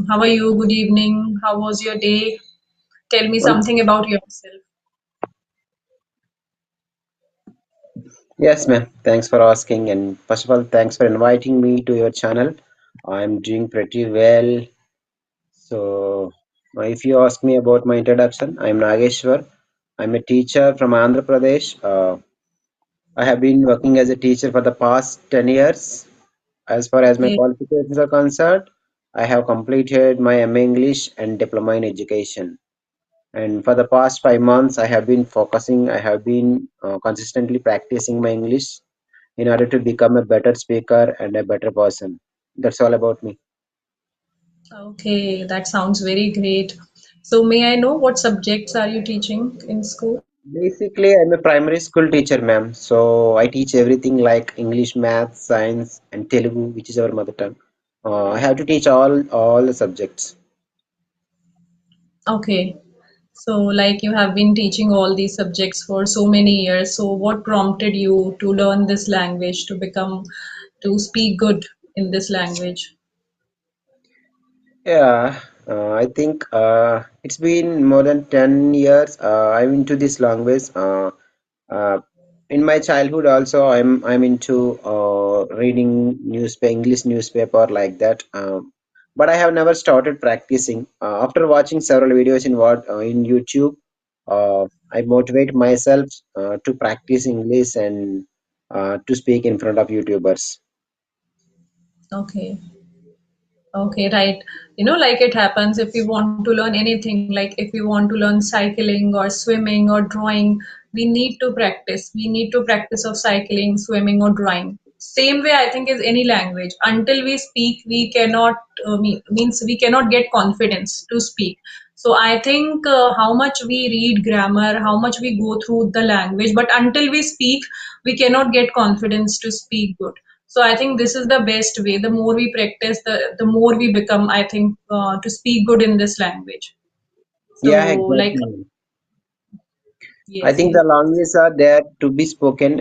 How are you? Good evening. How was your day? Tell me Well, something about yourself. yes, ma'am. Thanks for asking. And first of all, thanks for inviting me to your channel. I'm doing pretty well. So, if you ask me about my introduction, I'm Nageshwar. I'm a teacher from Andhra Pradesh. I have been working as a teacher for the past 10 years. As far as my Okay. qualifications are concerned, I have completed my MA English and Diploma in Education. And for the past 5 months, I have been consistently practicing my English in order to become a better speaker and a better person. That's all about me. Okay, that sounds very great. So may I know what subjects are you teaching in school? Basically, I'm a primary school teacher, ma'am. So I teach everything like English, math, science, and Telugu, which is our mother tongue. I have to teach all the subjects. Okay. So like you have been teaching all these subjects for so many years. So what prompted you to learn this language, to speak good in this language? Yeah, I think it's been more than 10 years. I'm into this language. Uh, in my childhood also, I'm into reading English newspaper like that. But I have never started practicing. After watching several videos in YouTube, I motivate myself to practice English and to speak in front of YouTubers. Okay. Okay, right. Like it happens if we want to learn anything, like if we want to learn cycling or swimming or drawing, we need to practice. We need to practice of cycling, swimming, or drawing. Same way, I think, is any language. Until we speak, we cannot, means we cannot get confidence to speak. So I think how much we read grammar, how much we go through the language, but until we speak, we cannot get confidence to speak good. So I think this is the best way. The more we practice, the more we become, I think, to speak good in this language. So Yeah, like, exactly. I yes, think yes, the languages are there to be spoken.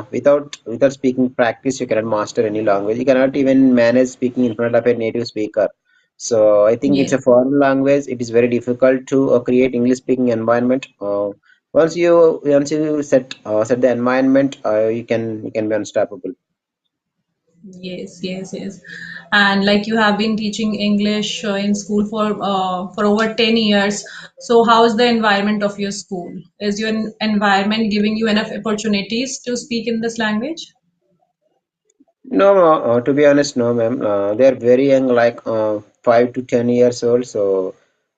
Without speaking practice, you cannot master any language. You cannot even manage speaking in front of a native speaker. So I think it's yes, a foreign language. It is very difficult to create English speaking environment. Once you set the environment, you can be unstoppable. yes, yes, yes. And like you have been teaching English in school for over 10 years. So how is the environment of your school? Is your environment giving you enough opportunities to speak in this language? No, to be honest, no, ma'am. They're very young, like 5 to 10 years old. So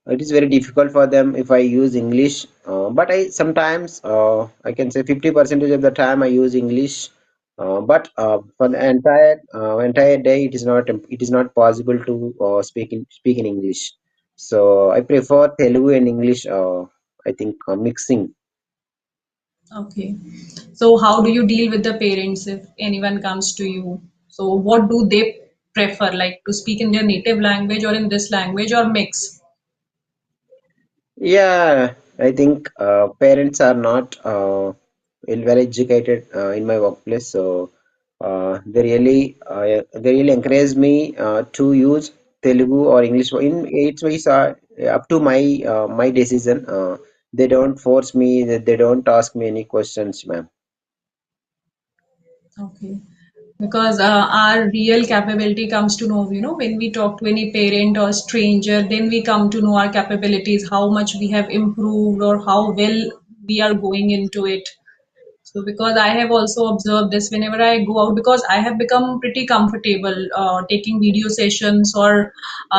it is very difficult for them if I use English. But I sometimes I can say 50% of the time I use English. But for the entire day, it is not possible to speak in English. So I prefer Telugu and English. I think mixing. Okay. So how do you deal with the parents if anyone comes to you? So what do they prefer, like to speak in their native language or in this language or mix? Yeah, I think parents are not well educated in my workplace, so they really encourage me to use Telugu or English. It's up to my decision. They don't force me. They don't ask me any questions, ma'am. Okay. Because our real capability comes to know, when we talk to any parent or stranger, then we come to know our capabilities, how much we have improved or how well we are going into it. So because I have also observed this whenever I go out, because I have become pretty comfortable taking video sessions or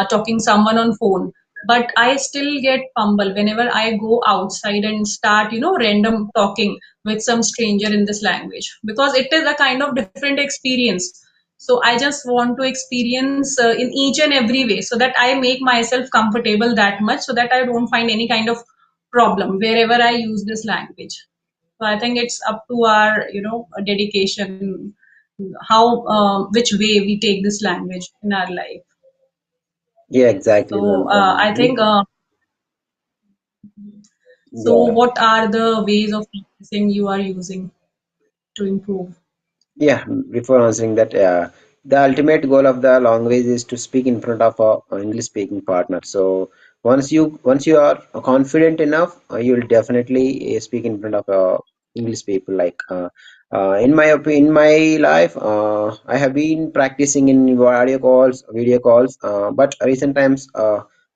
talking someone on phone. But I still get fumble whenever I go outside and start, random talking with some stranger in this language because it is a kind of different experience. So I just want to experience in each and every way so that I make myself comfortable that much so that I don't find any kind of problem wherever I use this language. So I think it's up to our, dedication, how, which way we take this language in our life. Yeah, exactly, So ma'am. I think, so Yeah. what are the ways of practicing you are using to improve? Yeah, before answering that, yeah. the ultimate goal of the language is to speak in front of a English speaking partner. So once you are confident enough, you'll definitely speak in front of English people. In my life, I have been practicing in audio calls, video calls, but recent times,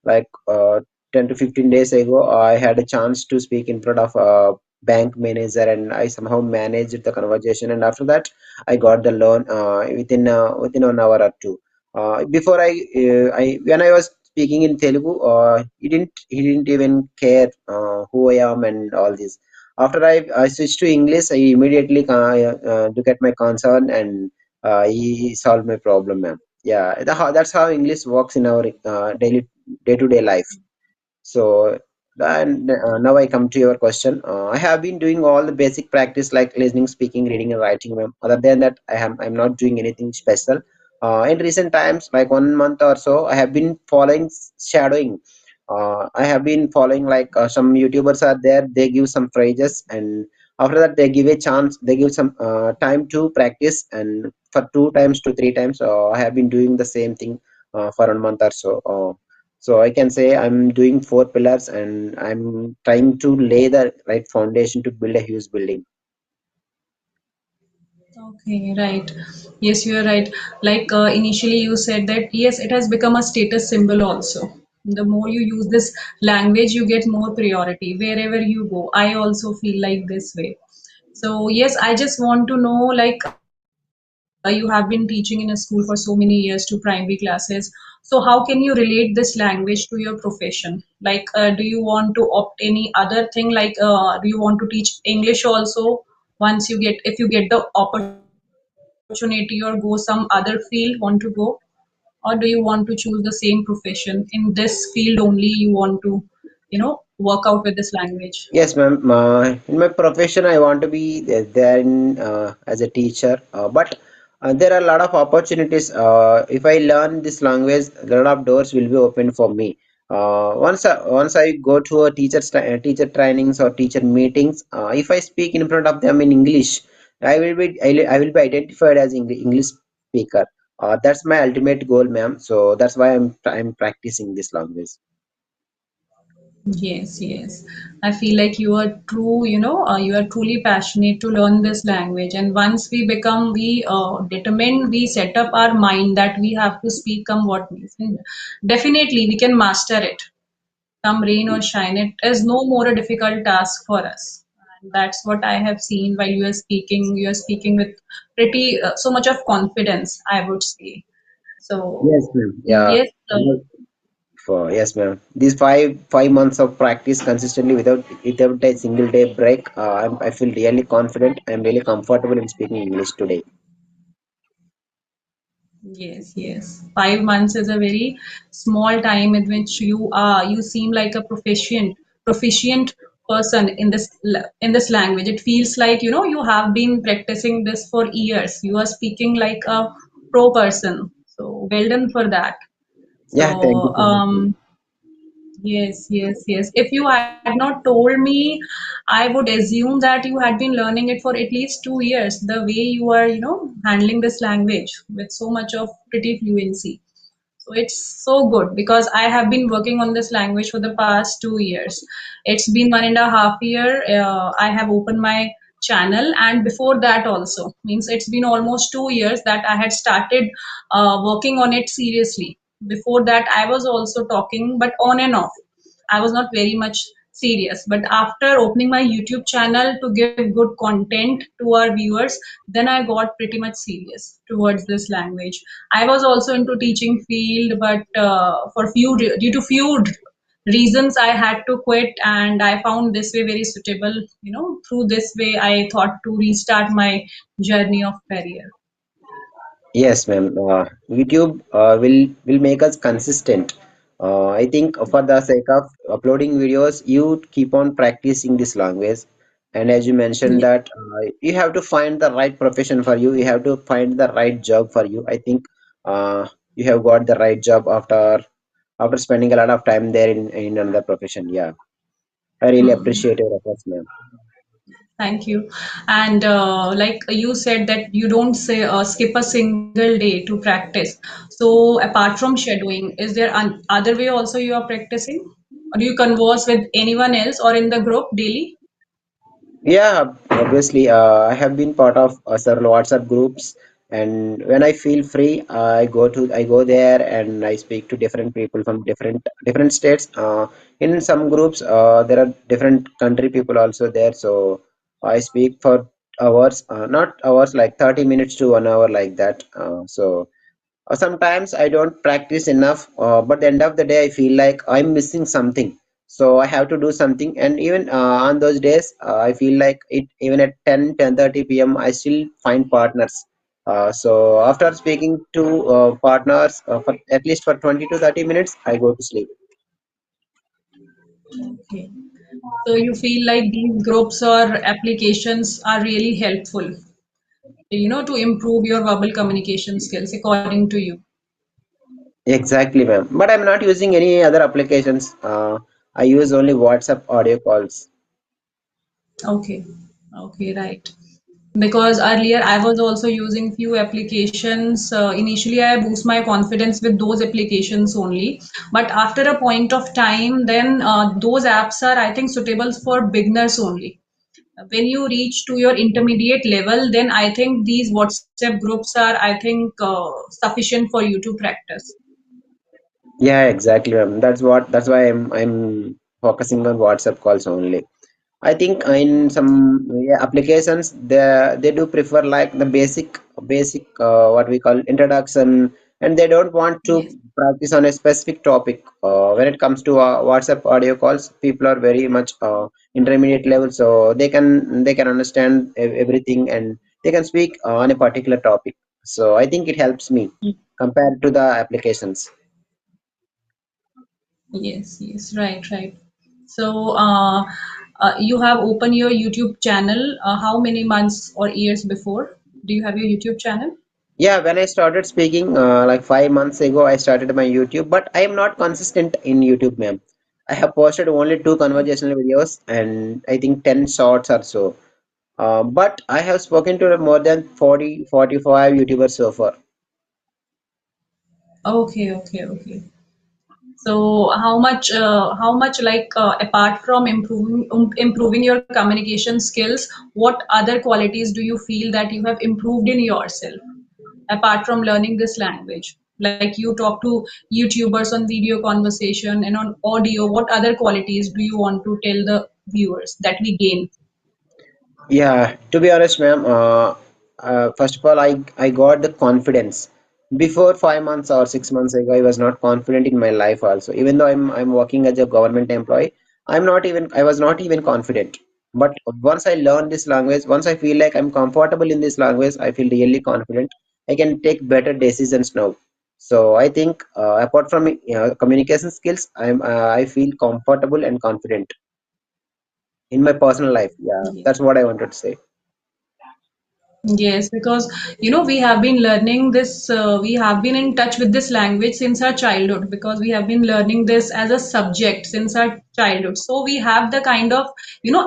like 10 to 15 days ago, I had a chance to speak in front of a bank manager, and I somehow managed the conversation. And after that, I got the loan within 1 hour or two. Before I when I was speaking in Telugu, he didn't even care who I am and all this. After I switched to English, I immediately look at my concern, and he solved my problem, ma'am. Yeah, that's how English works in our daily day-to-day life. So and now I come to your question. I have been doing all the basic practice like listening, speaking, reading, and writing, ma'am. Other than that, I'm not doing anything special. In recent times, like 1 month or so, I have been following shadowing. I have been following like some YouTubers are there. They give some phrases, and after that, they give a chance. They give some time to practice, and for 2 times to 3 times, I have been doing the same thing for 1 month or so. So I can say I'm doing 4 pillars, and I'm trying to lay the right foundation to build a huge building. Okay, right. Yes, you are right. Like initially you said that yes, it has become a status symbol also. The more you use this language, you get more priority wherever you go. I also feel like this way. So yes, I just want to know like you have been teaching in a school for so many years to primary classes. So how can you relate this language to your profession? Like do you want to opt any other thing like do you want to teach English also once you get if you get the opportunity or go some other field want to go, or do you want to choose the same profession in this field only you want to work out with this language? Yes, ma'am. In my profession, I want to be there in as a teacher, but there are a lot of opportunities. If I learn this language, a lot of doors will be open for me. Once I go to a teacher trainings or teacher meetings, if I speak in front of them in English, I will be identified as English speaker. That's my ultimate goal, ma'am. So that's why I'm practicing this language. Yes, yes. I feel like you are true, you are truly passionate to learn this language. And once we become, we determine, we set up our mind that we have to speak come what means. And definitely, we can master it. Come rain or shine. It is no more a difficult task for us. And that's what I have seen while you are speaking. You are speaking with pretty so much of confidence, I would say. Yes, So, ma'am. Yeah. yes, Yes, ma'am. These five months of practice consistently without a single day break, I feel really confident. I'm really comfortable in speaking English today. yes, yes. 5 months is a very small time in which you seem like a proficient person in this language. It feels like, you have been practicing this for years. You are speaking like a pro person. So well done for that. Yeah, thank you So, so much, ma'am. yes, yes, yes. If you had not told me, I would assume that you had been learning it for at least 2 years, the way you are, handling this language with so much of pretty fluency. So it's so good because I have been working on this language for the past 2 years. It's been 1.5 year. I have opened my channel, and before that also means it's been almost 2 years that I had started working on it seriously. Before that, I was also talking, but on and off. I was not very much serious. But after opening my YouTube channel to give good content to our viewers, then I got pretty much serious towards this language. I was also into teaching field, but due to few reasons I had to quit, and I found this way very suitable. Through this way, I thought to restart my journey of career. Yes, ma'am. YouTube will make us consistent. I think for the sake of uploading videos, you keep on practicing this language. And as you mentioned Yeah. that you have to find the right profession for you. You have to find the right job for you. I think you have got the right job after spending a lot of time there in another profession. Yeah, I really Hmm. appreciate your efforts, ma'am. Thank you. And like you said that you don't say skip a single day to practice. So apart from shadowing, is there other way also you are practicing? Or do you converse with anyone else or in the group daily? Yeah, obviously, I have been part of several WhatsApp groups, and when I feel free, I go there and I speak to different people from different states. In some groups, there are different country people also there, so I speak for hours, not hours, like 30 minutes to 1 hour, like that. Sometimes I don't practice enough, but at the end of the day, I feel like I'm missing something. So I have to do something. And even on those days, I feel like it, even at 10:30 p.m., I still find partners. So after speaking to partners for at least for 20 to 30 minutes, I go to sleep. Okay. So you feel like these groups or applications are really helpful, to improve your verbal communication skills according to you. Exactly, ma'am. But I'm not using any other applications. I use only WhatsApp audio calls. Okay. Okay, right. Because earlier I was also using few applications. Initially, I boost my confidence with those applications only. But after a point of time, then those apps are, I think, suitable for beginners only. When you reach to your intermediate level, then I think these WhatsApp groups are, I think, sufficient for you to practice. Yeah, exactly, ma'am. That's why I'm focusing on WhatsApp calls only. I think in some, yeah, applications they do prefer like the basic what we call introduction, and they don't want to Yes. practice on a specific topic. When it comes to WhatsApp audio calls, people are very much intermediate level, so they can understand everything, and they can speak on a particular topic. So I think it helps me compared to the applications. Yes, yes, right, right. So, you have opened your YouTube channel, how many months or years before? Do you have your YouTube channel? Yeah, when I started speaking, like 5 months ago, I started my YouTube, but I am not consistent in YouTube, ma'am. I have posted only two conversational videos and I think 10 shorts or so. But I have spoken to more than 40, 45 YouTubers so far. Okay, okay, okay. So, how much like apart from improving your communication skills, what other qualities do you feel that you have improved in yourself apart from learning this language? Like you talk to YouTubers on video conversation and on audio, what other qualities do you want to tell the viewers that we gain? Yeah, to be honest, ma'am, first of all, I got the confidence. Before 5 months or 6 months ago, I was not confident in my life also. Even though I'm working as a government employee, I was not even confident. But once I learn this language, once I feel like I'm comfortable in this language, I feel really confident. I can take better decisions now. So I think apart from communication skills, I feel comfortable and confident in my personal life. Yeah, Yes. that's what I wanted to say. Yes, because we have been learning this, we have been in touch with this language since our childhood because we have been learning this as a subject since our childhood. So we have the kind of,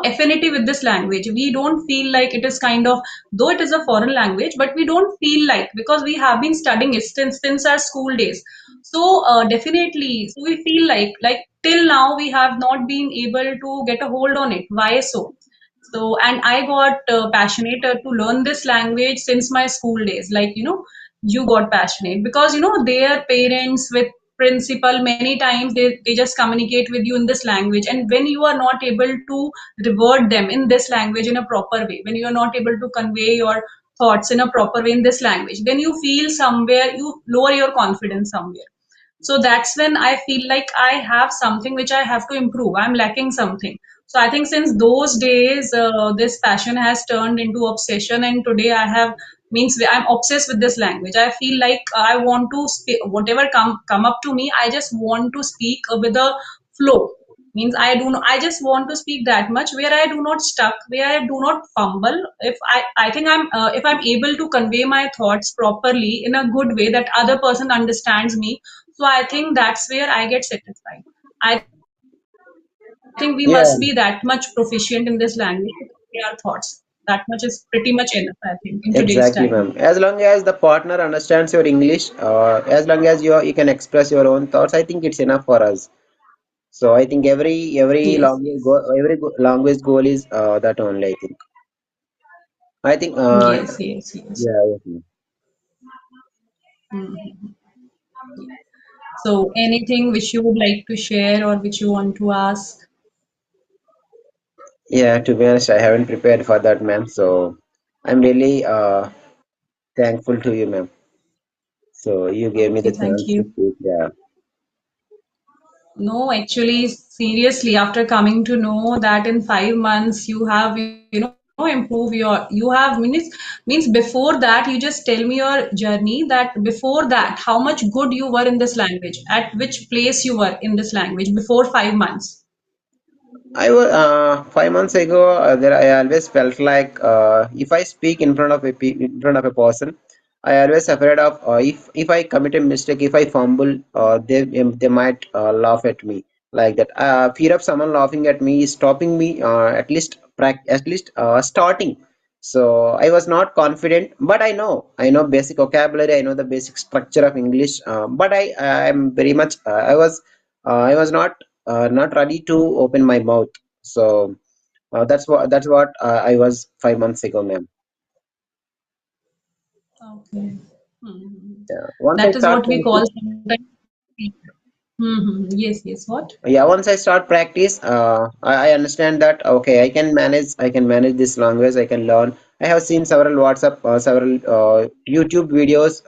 affinity with this language. We don't feel like it is kind of, though it is a foreign language, but we don't feel like because we have been studying it since our school days. So definitely, so we feel like till now we have not been able to get a hold on it. Why so? So, and I got passionate to learn this language since my school days. Like, you got passionate because, their parents with principal, many times they just communicate with you in this language. And when you are not able to revert them in this language in a proper way, when you are not able to convey your thoughts in a proper way in this language, then you feel somewhere, you lower your confidence somewhere. So that's when I feel like I have something which I have to improve. I'm lacking something. So I think since those days, this passion has turned into obsession, and today I have means I'm obsessed with this language. I feel like I want to speak whatever come up to me. I just want to speak with a flow. Means I just want to speak that much where I do not stuck, where I do not fumble. If I think if I'm able to convey my thoughts properly in a good way that other person understands me, so I think that's where I get satisfied. I think we must be Yeah, that much proficient in this language. our thoughts. That much is pretty much enough, I think, in today's Exactly, time. ma'am. As long as the partner understands your English, as long as you can express your own thoughts, I think it's enough for us. So I think Yes, yes. language goal is that only. I think. I think. Yes, yes, yes. Yeah. Yes, ma'am. Mhm. So, anything which you would like to share or which you want to ask? Yeah. To be honest, I haven't prepared for that, ma'am. So I'm really thankful to you, ma'am. So you gave me Okay, the thank chance to you. speak. Yeah. No, actually, seriously, after coming to know that in 5 months you have, improved you have means before that you just tell me your journey that before that how much good you were in this language, at which place you were in this language before 5 months. I was 5 months ago. There, I always felt like if I speak in front of in front of a person, I always afraid of if I commit a mistake, if I fumble, they might laugh at me like that. Fear of someone laughing at me is stopping me at least starting. So I was not confident, but I know basic vocabulary. I know the basic structure of English. But I am very much I was not ready to open my mouth. So that's what I was 5 months ago, ma'am. Okay. Hmm. Yeah. Once I That is start what we call practice, sometimes. Yes, yes. What? yeah. Once I start practice, I understand that okay, I can manage this language. I can learn. I have seen several YouTube videos,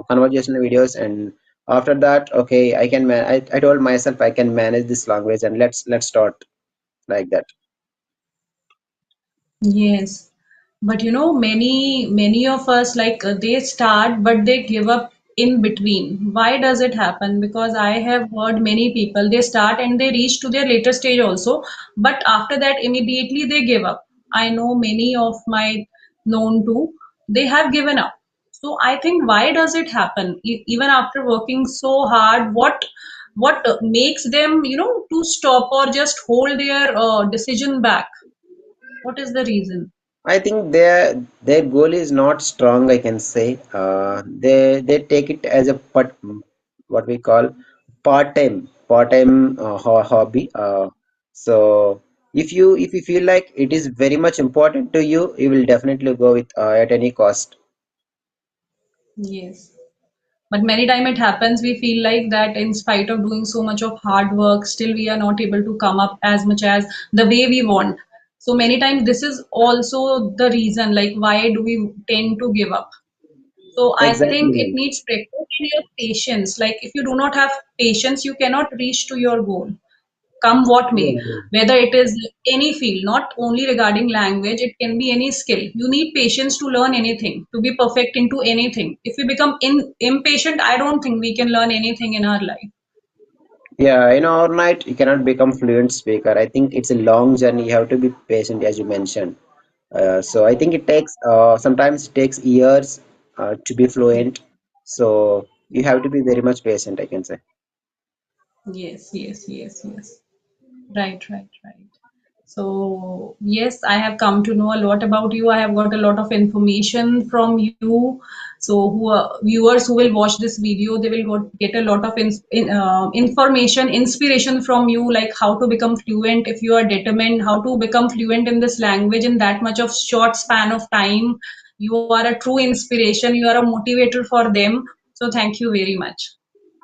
conversational videos, and after that, okay, I told myself I can manage this language, and let's start like that. Yes, but many of us like they start, but they give up in between. Why does it happen? Because I have heard many people they start and they reach to their later stage also, but after that immediately they give up. I know many of my known too, they have given up. So I think why does it happen? Even after working so hard, what makes them to stop or just hold their decision back? What is the reason? I think their goal is not strong. I can say they take it as a what we call part time hobby. So if you feel like it is very much important to you, you will definitely go with at any cost. Yes. But many time it happens, we feel like that in spite of doing so much of hard work, still we are not able to come up as much as the way we want. So many times this is also the reason, like why do we tend to give up? So I Exactly, think it ma'am. needs precaution, patience. Like if you do not have patience, you cannot reach to your goal. Come what may, Yeah. whether it is any field, not only regarding language, it can be any skill. You need patience to learn anything, to be perfect into anything. If we become impatient, I don't think we can learn anything in our life. Yeah, overnight you cannot become fluent speaker. I think it's a long journey. You have to be patient, as you mentioned. So I think it takes sometimes it takes years to be fluent. So you have to be very much patient, I can say. Yes, yes, yes, yes. Right, right, right. So, yes, I have come to know a lot about you. I have got a lot of information from you. So, viewers who will watch this video, they will get a lot of information, inspiration from you, like how to become fluent if you are determined, how to become fluent in this language in that much of short span of time. You are a true inspiration. You are a motivator for them. So, thank you very much.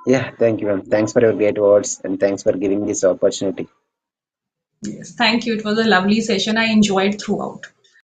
Yeah, thank you, ma'am. Thanks for your great words and thanks for giving this opportunity. Yes, thank you. It was a lovely session. I enjoyed throughout.